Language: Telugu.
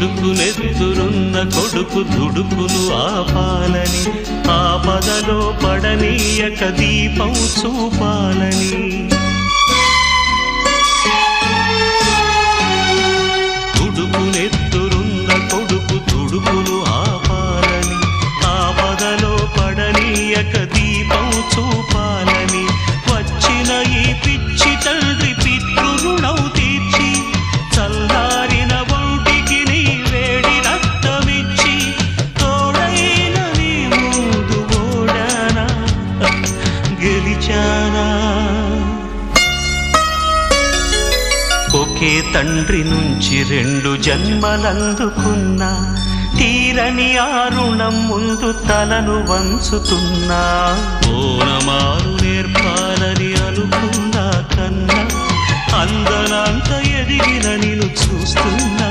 ఉడుకునెత్తురున్న కొడుకు దుడుకును ఆపాలని, ఆపదలో పడనీయక దీపం చూపాలని. ఉడుకునెత్తురున్న కొడుకు దుడుకును ఆపాలని, ఆపదలో పడనీయక దీపం చూపాలని. వచ్చిన ఈ పిచ్చి తండ్రి పితృరుణం తీర్చి, చల్లారిన ఒంటికి నీ వేడి రక్తమిచ్చి, తోడైన నీ ముందు ఓడానా గెలిచానా. ఒకే తండ్రి నుంచి 2 జన్మలందుకున్నా, తీరని ఆ రుణం ముందు తలను వంచుతున్నా. ఓనమాలు నేర్పాలని అనుకున్నా కన్నా, అందనంత ఎదిగిన నిన్ను చూస్తున్నా.